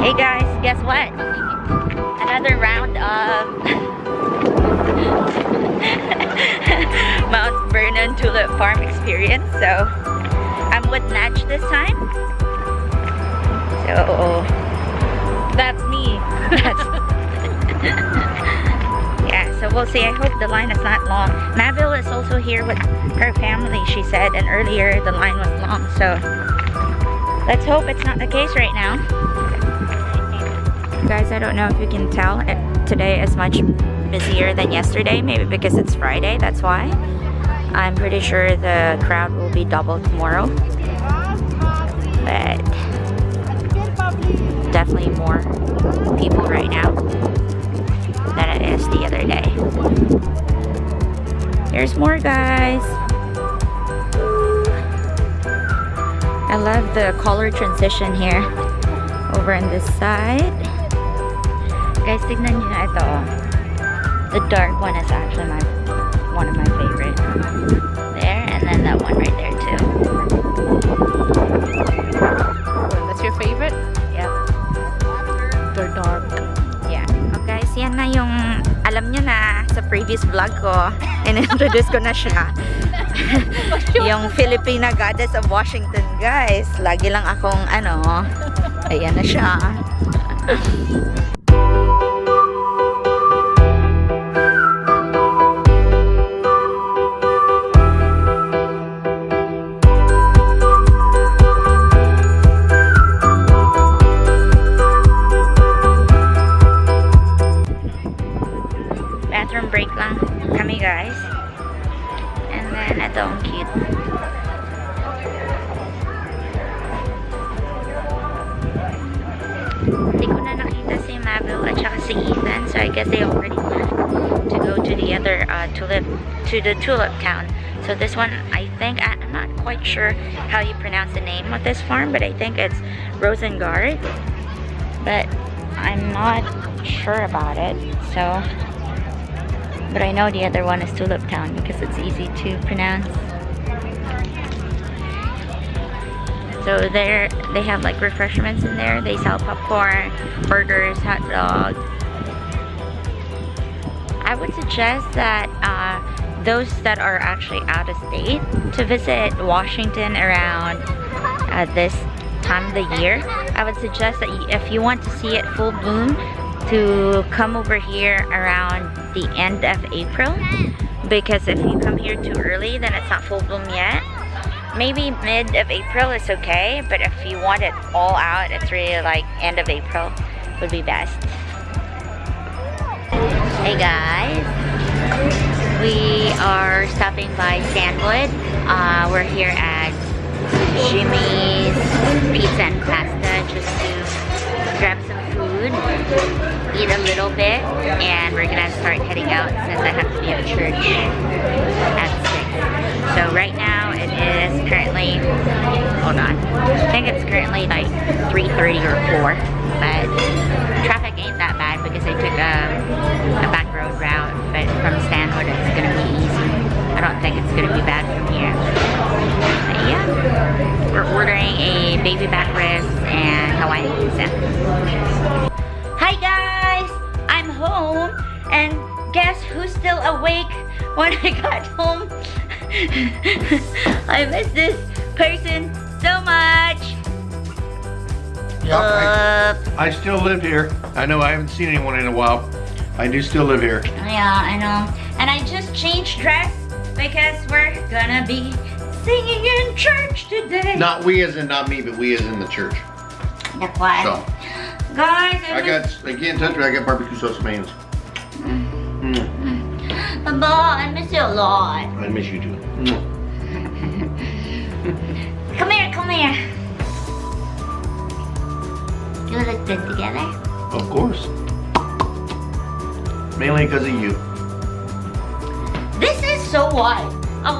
Hey guys, guess what? Another round of Mount Vernon Tulip Farm experience. So I'm with Natch this time. So that's me. Yeah, so we'll see. I hope the line is not long. Maville is also here with her family, she said, and earlier the line was long. So let's hope it's not the case right now. Guys, I don't know if you can tell, today is much busier than yesterday, maybe because it's Friday, that's why. I'm pretty sure the crowd will be double tomorrow, but definitely more people right now than it is the other day. There's more, guys. I love the color transition here over on this side. Guys, tignan nyo na ito. The dark one is actually one of my favorite. There, and then that one right there too. That's your favorite? Yep. They're dark. Yeah. Okay, guys, yan na yung alam nyo na sa previous vlog ko. In-introduce ko na siya. Yung Filipina Goddess of Washington, guys. Lagi lang akong ayan na siya. Bathroom break lang kami, guys. And then ito ang cute. Hindi ko na nakita si Mabel at saka si Ethan, so I guess they already left to go to the other tulip town. So this one, I think, I'm not quite sure how you pronounce the name of this farm, but I think it's Rosengard, but I'm not sure about it. So but I know the other one is Tulip Town because it's easy to pronounce. So there, they have like refreshments in there. They sell popcorn, burgers, hot dogs. I would suggest that those that are actually out of state to visit Washington around this time of the year. I would suggest that if you want to see it full bloom, to come over here around the end of April, because if you come here too early, then it's not full bloom yet. Maybe mid of April is okay, but if you want it all out, it's really like end of April would be best. Hey guys, we are stopping by Stanwood. We're here at Jimmy's Pizza and Pasta just to grab some food, eat a little bit, and we're gonna start heading out since I have to be at church at 6. So right now it is currently, hold on, I think it's currently like 3:30 or 4, but traffic ain't that bad because I took a back road route, but from Stanwood it's gonna be easy. I don't think it's gonna be bad from here. But yeah, we're ordering a baby back ribs and Hawaiian pizza. Hi guys, I'm home, and guess who's still awake when I got home? I miss this person so much. Yeah, I still live here. I know I haven't seen anyone in a while. I do still live here. Yeah, I know. And I just changed dress because we're gonna be singing in church today. Not we as in not me, but we as in the church. That's why. So, guys, I can't touch it. I got barbecue sauce in my hands. Baba, I miss you a lot. I miss you too. Come here, come here. You look good together. Of course. Mainly because of you. This is so wide.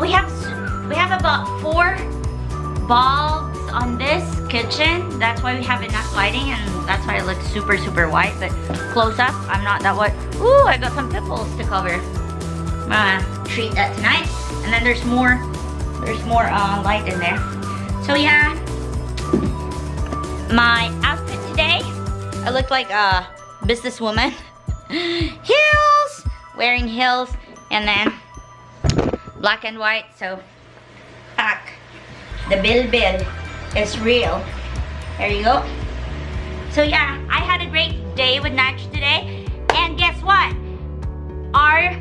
We have about 4 bulbs on this kitchen. That's why we have enough lighting, and that's why it looks super, super wide. But close up, I'm not that wide. Ooh, I got some pimples to cover. I'm gonna treat that tonight. And then there's more light in there. So yeah, my outfit today I look like a businesswoman. Heels! Wearing heels. And then black and white. So, the bill is real. There you go. So yeah, I had a great day with Natch today. And guess what? Our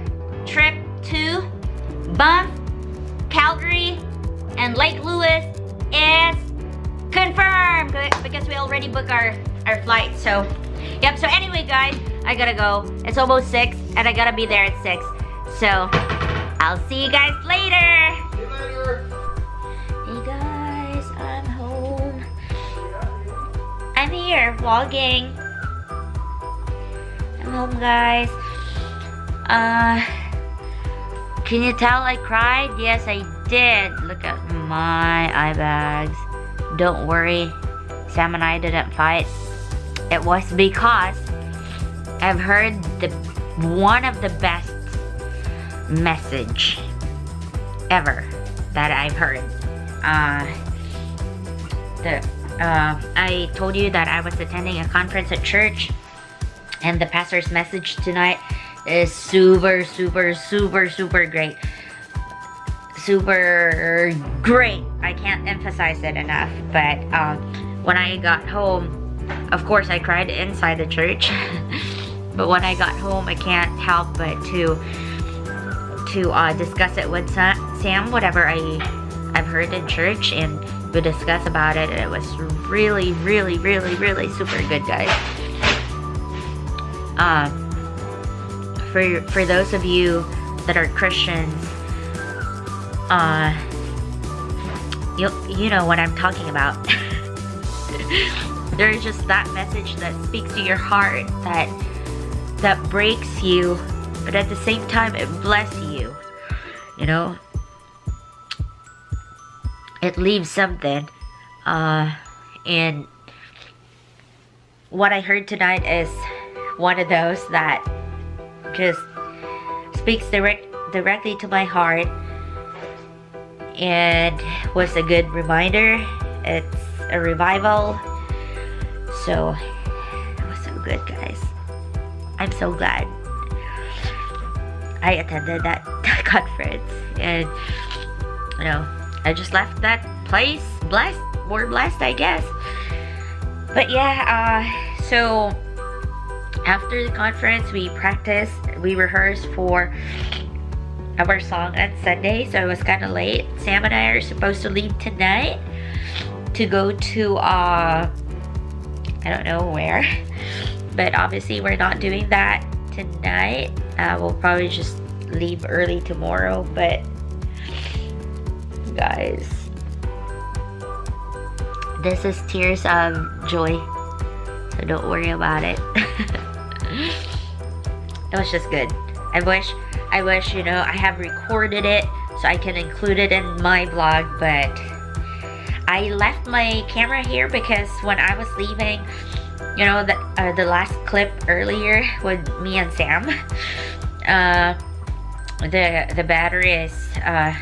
trip to Banff, Calgary, and Lake Louise is confirmed because we already booked our flight. So, yep. So anyway, guys, I gotta go. It's almost 6, and I gotta be there at 6. So, I'll see you guys later. See you later. Hey guys, I'm home. I'm here vlogging. I'm home, guys. Can you tell I cried? Yes, I did. Look at my eye bags. Don't worry, Sam and I didn't fight. It was because I've heard one of the best message ever that I've heard. I told you that I was attending a conference at church, and the pastor's message tonight is super great. Super great. I can't emphasize it enough. But when I got home, of course I cried inside the church. But when I got home, I can't help but to discuss it with Sam, whatever I've heard in church, and we discuss about it. It was really super good, guys. For those of you that are Christians, you know what I'm talking about. There's just that message that speaks to your heart, that breaks you, but at the same time it blesses you. You know, it leaves something. And what I heard tonight is one of those that just speaks directly to my heart, and was a good reminder. It's a revival. So it was so good, guys. I'm so glad I attended that conference, and you know, I just left that place more blessed, I guess. But yeah, so after the conference, we rehearsed for our song on Sunday, so it was kind of late. Sam and I are supposed to leave tonight to go to I don't know where, but obviously we're not doing that tonight. We'll probably just leave early tomorrow. But guys, this is tears of joy, so don't worry about it. It was just good. I wish, you know, I have recorded it so I can include it in my vlog, but I left my camera here because when I was leaving, you know, the last clip earlier with me and Sam, the battery is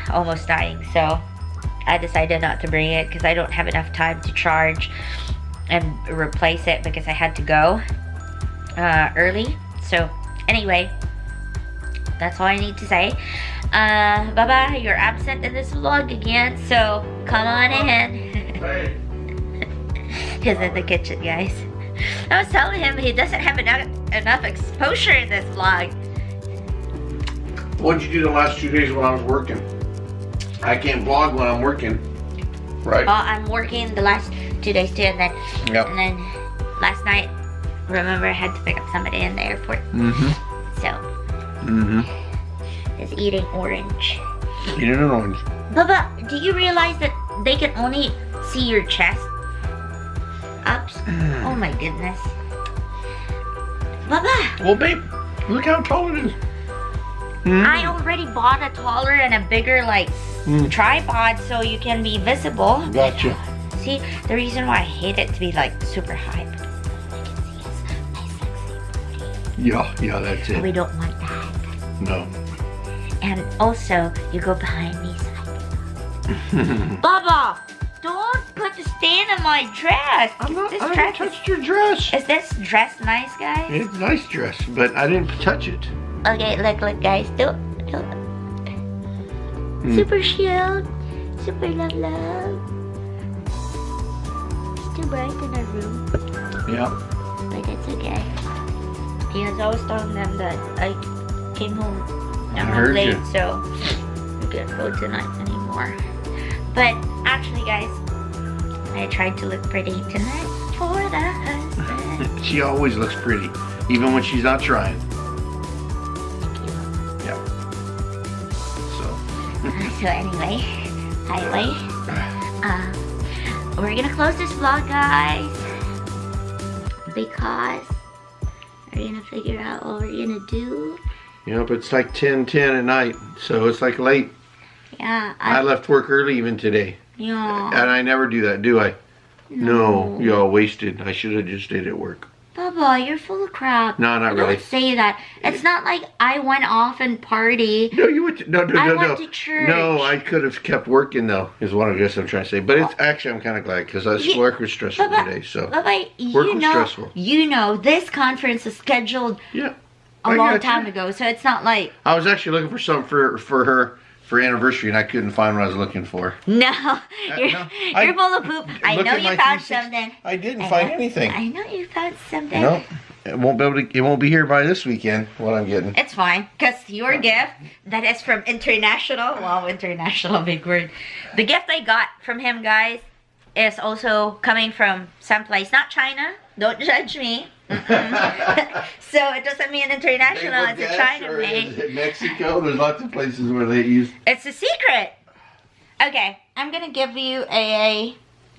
almost dying, so I decided not to bring it because I don't have enough time to charge and replace it because I had to go early. So anyway, that's all I need to say. Baba, you're absent in this vlog again, so come on in. He's in the kitchen, guys. I was telling him he doesn't have enough exposure in this vlog. What'd you do the last 2 days when I was working? I can't vlog when I'm working, right? I'm working the last 2 days too, and then Yep. and then last night, remember I had to pick up somebody in the airport. So is eating orange. Eating an orange. Baba, do you realize that they can only see your chest? Ups. Oh my goodness. Baba, Well, babe, look how tall it is. I already bought a taller and a bigger tripod so you can be visible. Gotcha. See, the reason why I hate it to be like super high, because they can see his nice sexy booty. Yeah, that's And we it. don't want that. No. And also, you go behind me so I can... Baba, don't put this stain on my dress. I'm not, This I dress haven't touched your dress. is this dress nice, guys? It's a nice dress, but I didn't touch it. Okay, look, guys. Do. Super shield. Super love. It's too bright in our room. Yeah. But it's okay. Because I was telling them that I came home I I'm heard late, you. so we can't go tonight anymore. But actually, guys, I tried to look pretty tonight for the husband. She always looks pretty, even when she's not trying. Yeah. So anyway, we're gonna close this vlog, guys, because we're gonna figure out what we're gonna do. Yep, it's like 10:10 at night, so it's like late. Yeah, I left work early even today. yeah. And I never do that, do I? No, y'all wasted. I should have just stayed at work. Bubba, you're full of crap. No, not really. Don't say that. It's not like I went off and party. No, you went to, no. I went to church. No, I could have kept working though, is what I guess I'm trying to say. But it's actually, I'm kind of glad because work was stressful today. So Bubba, work you was know, stressful. you know, this conference is scheduled Yeah, a I long got time you. ago, so it's not like I was actually looking for something for her for anniversary, and I couldn't find what I was looking for. no, you're, no, you're full of poop. I Look know at you my found 360 something. I didn't I find know- anything. I know you found something. No, it won't be able to. It won't be here by this weekend. What I'm getting. It's fine, because your gift, that is from international, wow, international, big word. The gift I got from him, guys, is also coming from someplace, not China, don't judge me. So it doesn't mean international, it's a China made. Is it Mexico? There's lots of places where they use. It's a secret. Okay, I'm gonna give you a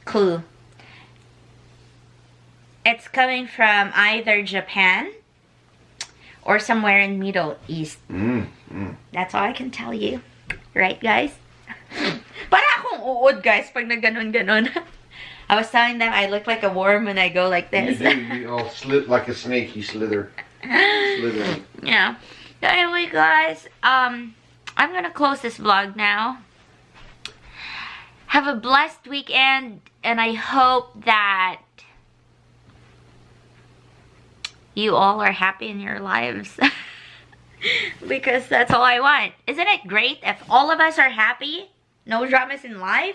clue. It's coming from either Japan or somewhere in Middle East. That's all I can tell you. Right, guys? Para akong uod, guys, pag na ganon. I was telling them I look like a worm when I go like You this. do. You all slip like a snake. You slither. Slither. Yeah. So anyway, guys, I'm gonna close this vlog now. Have a blessed weekend, and I hope that you all are happy in your lives. Because that's all I want. Isn't it great if all of us are happy? No dramas in life,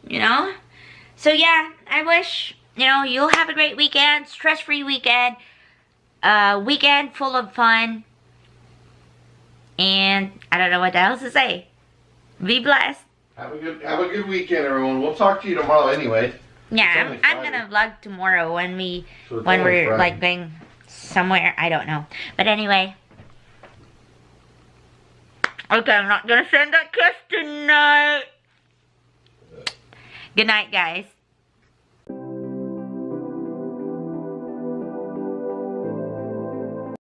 you know? So yeah, I wish, you know, you'll have a great weekend, stress-free weekend, weekend full of fun, and I don't know what else to say. Be blessed. Have a good weekend, everyone. We'll talk to you tomorrow anyway. Yeah, only I'm Friday. gonna vlog tomorrow when So it's when only we're Friday. like going somewhere. I don't know, but anyway. Okay, I'm not gonna send that kiss tonight. Good night, guys.